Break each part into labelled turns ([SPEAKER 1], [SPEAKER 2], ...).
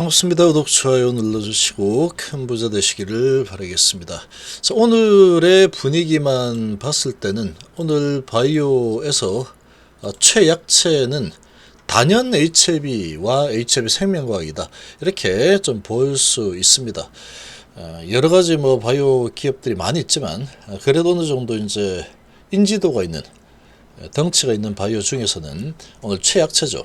[SPEAKER 1] 반갑습니다. 구독, 좋아요 눌러주시고 큰 부자 되시기를 바라겠습니다. 자, 오늘의 분위기만 봤을 때는 오늘 바이오에서 최약체는 단연 HLB와 HLB 생명과학이다, 이렇게 좀 볼 수 있습니다. 여러가지 바이오 기업들이 많이 있지만 그래도 어느 정도 이제 인지도가 있는, 덩치가 있는 바이오 중에서는 오늘 최약체죠.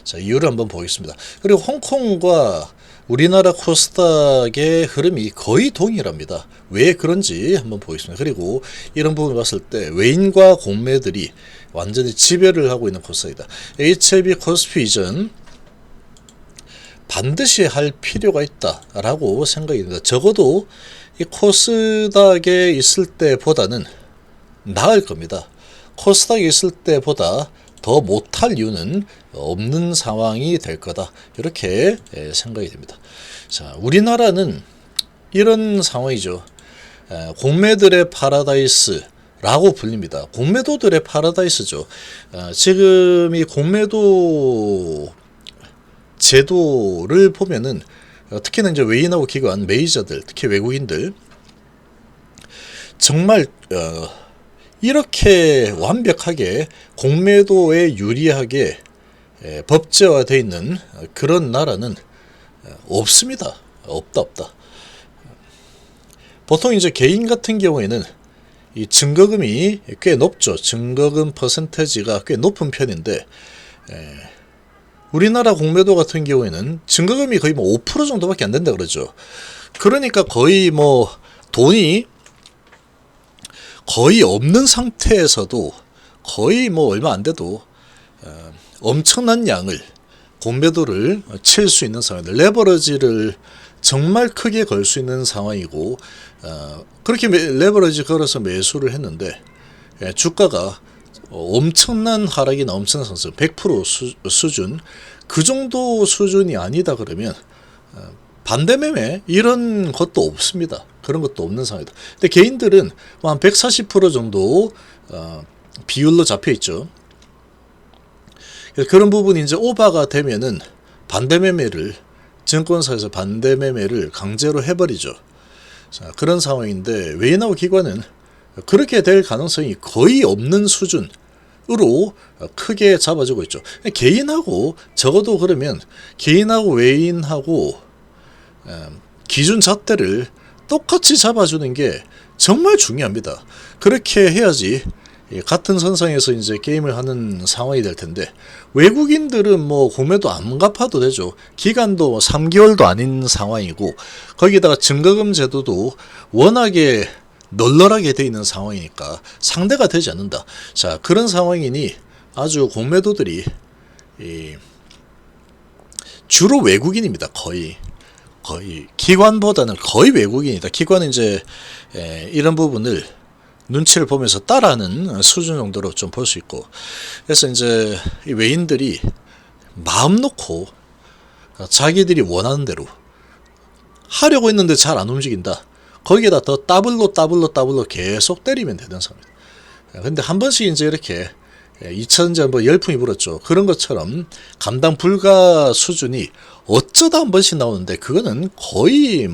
[SPEAKER 1] 자, 이유를 한번 보겠습니다. 그리고 홍콩과 우리나라 코스닥의 흐름이 거의 동일합니다. 왜 그런지 한번 보겠습니다. 그리고 이런 부분을 봤을 때 외인과 공매들이 완전히 지배를 하고 있는 코스닥이다. HLB 코스피 이전 반드시 할 필요가 있다라고 생각이 듭니다. 적어도 이 코스닥에 있을 때보다는 나을 겁니다. 코스닥에 있을 때보다 더 못할 이유는 없는 상황이 될 거다, 이렇게 생각이 됩니다. 자, 우리나라는 이런 상황이죠. 공매들의 파라다이스라고 불립니다. 공매도들의 파라다이스죠. 지금 이 공매도 제도를 보면은 특히나 이제 외인하고 기관, 메이저들, 특히 외국인들 정말 이렇게 완벽하게 공매도에 유리하게 법제화되어 있는 그런 나라는 없습니다. 없다. 보통 이제 개인 같은 경우에는 이 증거금이 꽤 높죠. 증거금 퍼센테이지가 꽤 높은 편인데, 우리나라 공매도 같은 경우에는 증거금이 거의 5% 정도밖에 안 된다 그러죠. 그러니까 거의 돈이 거의 없는 상태에서도 거의 얼마 안 돼도 엄청난 양을 공매도를 칠 수 있는 상황입니다. 레버러지를 정말 크게 걸 수 있는 상황이고, 그렇게 레버러지 걸어서 매수를 했는데 주가가 엄청난 하락이나 엄청난 상승, 100% 수준, 그 정도 수준이 아니다 그러면 반대매매 이런 것도 없습니다. 그런 것도 없는 상황이다. 근데 개인들은 한 140% 정도 비율로 잡혀 있죠. 그런 부분이 이제 오버가 되면은 반대매매를, 증권사에서 반대매매를 강제로 해버리죠. 자, 그런 상황인데 외인하고 기관은 그렇게 될 가능성이 거의 없는 수준으로 크게 잡아주고 있죠. 개인하고 적어도 그러면 개인하고 외인하고 기준 잣대를 똑같이 잡아주는 게 정말 중요합니다. 그렇게 해야지 같은 선상에서 이제 게임을 하는 상황이 될 텐데, 외국인들은 공매도 안 갚아도 되죠. 기간도 3개월도 아닌 상황이고, 거기다가 증거금 제도도 워낙에 널널하게 돼 있는 상황이니까 상대가 되지 않는다. 자, 그런 상황이니 아주 공매도들이 주로 외국인입니다. 거의 기관보다는 거의 외국인이다. 기관은 이제 이런 부분을 눈치를 보면서 따라하는 수준 정도로 좀 볼 수 있고, 그래서 이제 이 외인들이 마음 놓고 자기들이 원하는 대로 하려고 했는데 잘 안 움직인다. 거기에다 더 더블로 계속 때리면 되는 상황입니다. 근데 한 번씩 이제 이렇게 2000년 열풍이 불었죠. 그런 것처럼 감당 불가 수준이 어쩌다 한 번씩 나오는데, 그거는 거의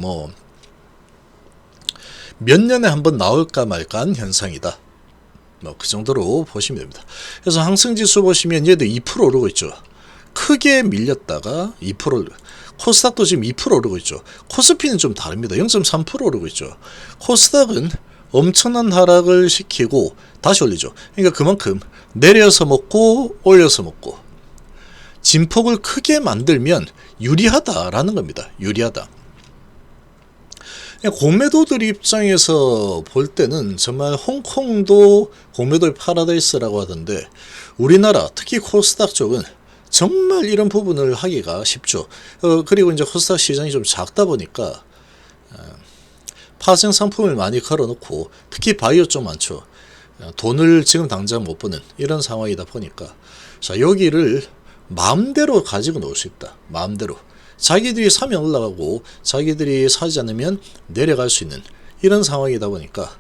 [SPEAKER 1] 몇 년에 한 번 나올까 말까한 현상이다. 그 정도로 보시면 됩니다. 그래서 항생지수 보시면 얘도 2% 오르고 있죠. 크게 밀렸다가 2%, 코스닥도 지금 2% 오르고 있죠. 코스피는 좀 다릅니다. 0.3% 오르고 있죠. 코스닥은 엄청난 하락을 시키고 다시 올리죠. 그러니까 그만큼 내려서 먹고 올려서 먹고 진폭을 크게 만들면 유리하다라는 겁니다. 유리하다. 공매도들 입장에서 볼 때는 정말 홍콩도 공매도의 파라다이스라고 하던데, 우리나라 특히 코스닥 쪽은 정말 이런 부분을 하기가 쉽죠. 그리고 이제 코스닥 시장이 좀 작다 보니까 파생 상품을 많이 걸어놓고, 특히 바이오 쪽 많죠. 돈을 지금 당장 못 버는 이런 상황이다 보니까, 자, 여기를 마음대로 가지고 놀 수 있다. 마음대로. 자기들이 사면 올라가고 자기들이 사지 않으면 내려갈 수 있는 이런 상황이다 보니까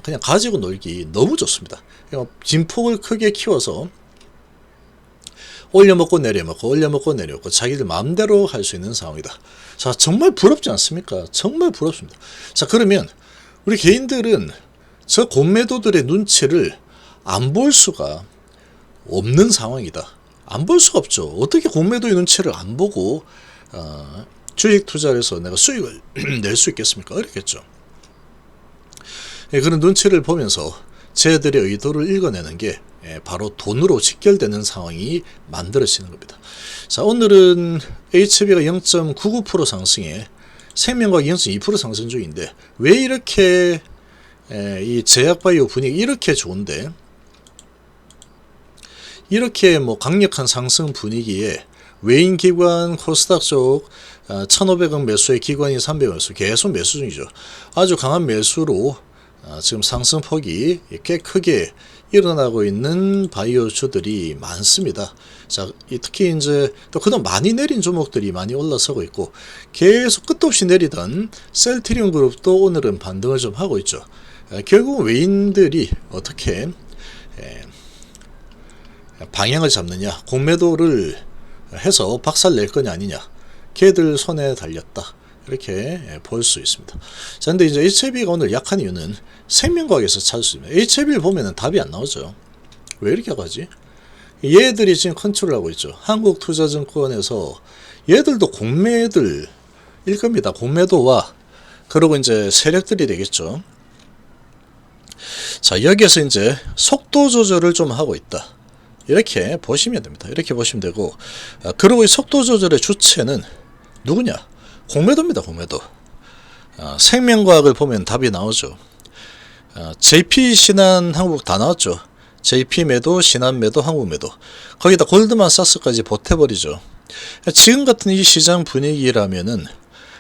[SPEAKER 1] 그냥 가지고 놀기 너무 좋습니다. 진폭을 크게 키워서 올려먹고 내려먹고 올려먹고 내려먹고 자기들 마음대로 할 수 있는 상황이다. 자, 정말 부럽지 않습니까? 정말 부럽습니다. 자, 그러면 우리 개인들은 저 공매도들의 눈치를 안 볼 수가 없는 상황이다. 안 볼 수가 없죠. 어떻게 공매도의 눈치를 안 보고 주식 투자를 해서 내가 수익을 낼 수 있겠습니까? 어렵겠죠. 그런 눈치를 보면서 쟤들의 의도를 읽어내는 게 바로 돈으로 직결되는 상황이 만들어지는 겁니다. 자, 오늘은 HB가 0.99% 상승에 생명과학이 0.2% 상승 중인데 왜 이렇게 이 제약바이오 분위기 이렇게 좋은데 이렇게 뭐 강력한 상승 분위기에 외인기관 코스닥 쪽 1,500억 매수의 기관이 300억 매수 계속 매수 중이죠. 아주 강한 매수로 지금 상승폭이 꽤 크게 일어나고 있는 바이오주들이 많습니다. 자, 특히 이제 또 그동안 많이 내린 종목들이 많이 올라서고 있고 계속 끝도 없이 내리던 셀트리온 그룹도 오늘은 반등을 좀 하고 있죠. 결국 외인들이 어떻게 방향을 잡느냐, 공매도를 해서 박살 낼 거냐 아니냐, 걔들 손에 달렸다. 이렇게 볼 수 있습니다. 자, 근데 이제 HB가 오늘 약한 이유는 생명과학에서 찾을 수 있습니다. HB를 보면은 답이 안 나오죠. 왜 이렇게 가지? 얘들이 지금 컨트롤하고 있죠. 한국투자증권에서 얘들도 공매들일 겁니다. 공매도와 그리고 이제 세력들이 되겠죠. 자, 여기에서 이제 속도 조절을 좀 하고 있다. 이렇게 보시면 됩니다. 이렇게 보시면 되고, 그리고 이 속도 조절의 주체는 누구냐? 공매도입니다. 공매도. 생명과학을 보면 답이 나오죠. JP 신한 한국 다 나왔죠. JP 매도, 신한 매도, 한국 매도. 거기다 골드만삭스까지 보태버리죠. 지금 같은 이 시장 분위기라면은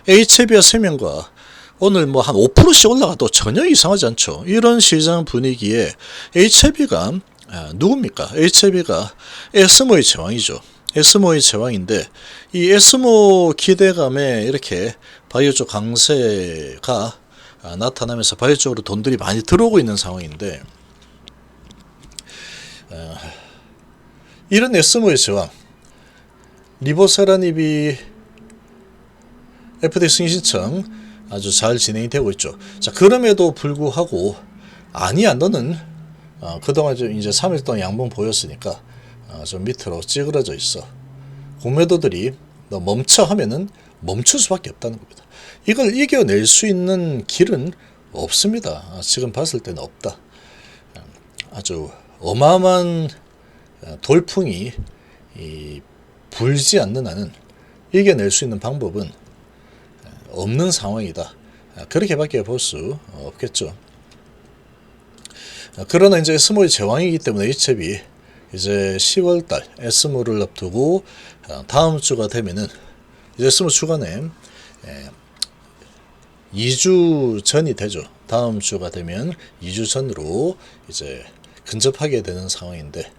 [SPEAKER 1] HB와 생명과학 오늘 뭐 한 5%씩 올라가도 전혀 이상하지 않죠. 이런 시장 분위기에 HB가 누굽니까? HB가 에스모의 제왕이죠. 에스모의 제왕인데 이 에스모 기대감에 이렇게 바이오 쪽 강세가 나타나면서 바이오 쪽으로 돈들이 많이 들어오고 있는 상황인데 이런 에스모의 제왕 리보세라닙이 FDA 승인 신청 아주 잘 진행이 되고 있죠. 자, 그럼에도 불구하고 아니야 너는 그동안 좀 이제 3일 동안 양봉 보였으니까 좀 밑으로 찌그러져 있어. 공매도들이 너 멈춰 하면은 멈출 수밖에 없다는 겁니다. 이걸 이겨낼 수 있는 길은 없습니다. 지금 봤을 때는 없다. 아주 어마어마한 돌풍이 불지 않는 한은 이겨낼 수 있는 방법은 없는 상황이다. 그렇게밖에 볼 수 없겠죠. 그러나 이제 에스모의 제왕이기 때문에 HB이 이제 10월달 에스모를 앞두고 다음 주가 되면은 이제 에스모 주간에 2주 전이 되죠. 다음 주가 되면 2주 전으로 이제 근접하게 되는 상황인데,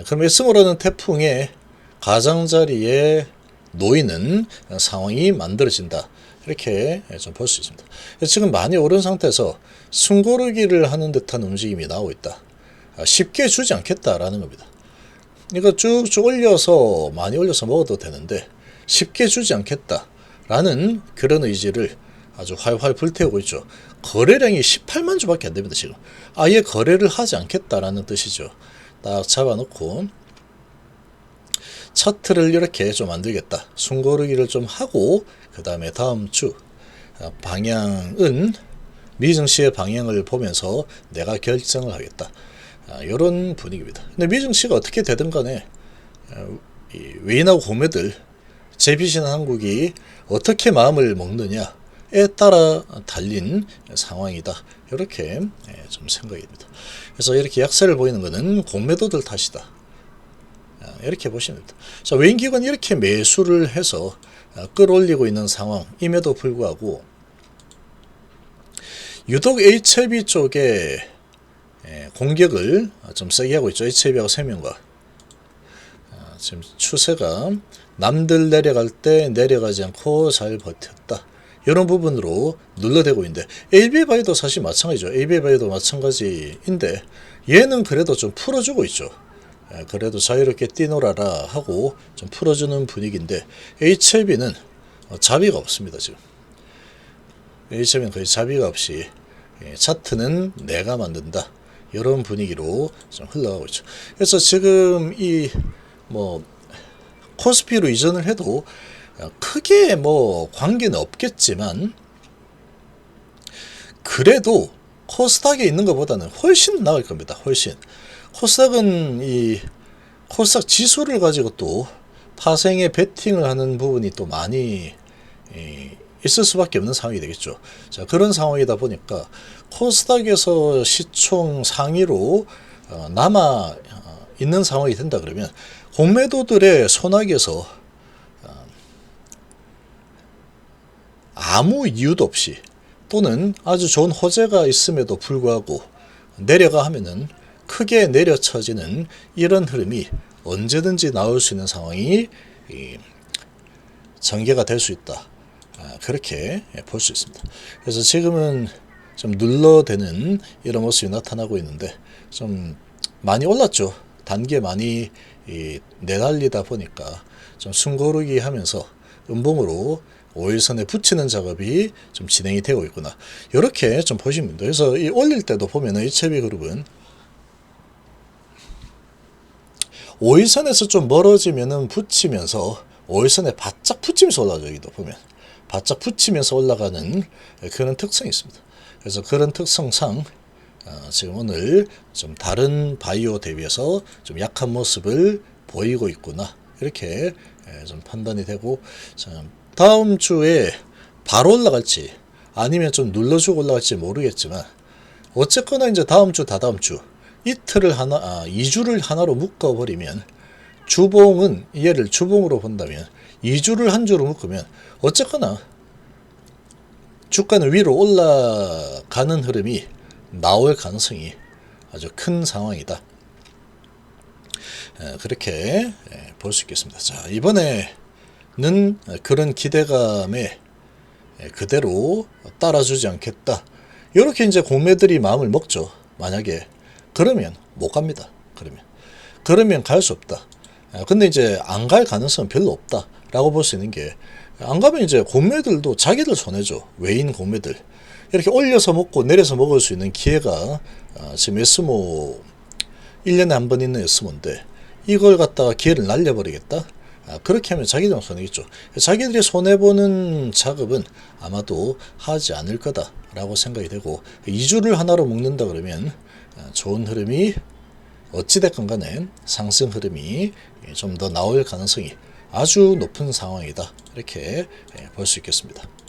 [SPEAKER 1] 그럼 에스모라는 태풍의 가장자리에 놓이는 상황이 만들어진다. 이렇게 좀 볼 수 있습니다. 지금 많이 오른 상태에서 숨고르기를 하는 듯한 움직임이 나오고 있다. 쉽게 주지 않겠다라는 겁니다. 이거 쭉쭉 올려서 많이 올려서 먹어도 되는데 쉽게 주지 않겠다라는 그런 의지를 아주 활활 불태우고 있죠. 거래량이 18만 주밖에 안 됩니다. 지금 아예 거래를 하지 않겠다라는 뜻이죠. 딱 잡아놓고 차트를 이렇게 좀 만들겠다. 숨고르기를 좀 하고 그 다음에 다음 주 방향은 미증시의 방향을 보면서 내가 결정을 하겠다. 이런 분위기입니다. 근데 미증시가 어떻게 되든 간에 외인하고 공매들 재비신 한국이 어떻게 마음을 먹느냐에 따라 달린 상황이다. 이렇게 좀 생각입니다. 그래서 이렇게 약세를 보이는 것은 공매도들 탓이다. 이렇게 보시면 됩니다. 자, 외인기관이 이렇게 매수를 해서 끌어올리고 있는 상황임에도 불구하고 유독 HLB 쪽에 공격을 좀 세게 하고 있죠. HLB하고 생명과 지금 추세가 남들 내려갈 때 내려가지 않고 잘 버텼다. 이런 부분으로 눌러대고 있는데 AB바이오도 사실 마찬가지죠. AB바이오도 마찬가지인데 얘는 그래도 좀 풀어주고 있죠. 그래도 자유롭게 뛰놀아라 하고 좀 풀어주는 분위기인데 HLB는 자비가 없습니다. 지금 HLB는 거의 자비가 없이 차트는 내가 만든다 이런 분위기로 좀 흘러가고 있죠. 그래서 지금 이 뭐 코스피로 이전을 해도 크게 뭐 관계는 없겠지만 그래도 코스닥에 있는 것보다는 훨씬 나을 겁니다. 훨씬. 코스닥은 이 코스닥 지수를 가지고 또 파생에 베팅을 하는 부분이 또 많이 있을 수밖에 없는 상황이 되겠죠. 자, 그런 상황이다 보니까 코스닥에서 시총 상위로 남아 있는 상황이 된다 그러면 공매도들의 손아귀에서 아무 이유도 없이 또는 아주 좋은 호재가 있음에도 불구하고 내려가 하면은 크게 내려쳐지는 이런 흐름이 언제든지 나올 수 있는 상황이 전개가 될 수 있다. 그렇게 볼 수 있습니다. 그래서 지금은 좀 눌러대는 이런 모습이 나타나고 있는데 좀 많이 올랐죠. 단계 많이 내달리다 보니까 좀 숨고르기 하면서 음봉으로 5일선에 붙이는 작업이 좀 진행이 되고 있구나. 이렇게 좀 보시면 됩니다. 그래서 이 올릴 때도 보면은 HLB 그룹은 5일선에서 좀 멀어지면은 붙이면서 5일선에 바짝 붙이면서 올라가죠. 여기도 보면 바짝 붙이면서 올라가는 그런 특성이 있습니다. 그래서 그런 특성상 지금 오늘 좀 다른 바이오 대비해서 좀 약한 모습을 보이고 있구나. 이렇게 좀 판단이 되고 다음 주에 바로 올라갈지 아니면 좀 눌러주고 올라갈지 모르겠지만 어쨌거나 이제 다음 주 다다음 주 이틀을 2주를 하나로 묶어버리면 주봉은 얘를 주봉으로 본다면 2주를 한 주로 묶으면 어쨌거나 주가는 위로 올라가는 흐름이 나올 가능성이 아주 큰 상황이다. 그렇게 볼 수 있겠습니다. 자, 이번에는 그런 기대감에 그대로 따라주지 않겠다. 이렇게 이제 공매들이 마음을 먹죠. 만약에 그러면 못 갑니다. 그러면 갈 수 없다. 근데 이제 안 갈 가능성은 별로 없다라고 볼 수 있는 게 안 가면 이제 공매들도 자기들 손해죠. 외인 공매들. 이렇게 올려서 먹고 내려서 먹을 수 있는 기회가 지금 에스모 1년에 한 번 있는 에스모인데 이걸 갖다가 기회를 날려버리겠다? 그렇게 하면 자기들은 손해겠죠. 자기들이 손해보는 작업은 아마도 하지 않을 거다라고 생각이 되고 2주를 하나로 묶는다 그러면 좋은 흐름이 어찌됐건 간에 상승 흐름이 좀 더 나올 가능성이 아주 높은 상황이다. 이렇게 볼 수 있겠습니다.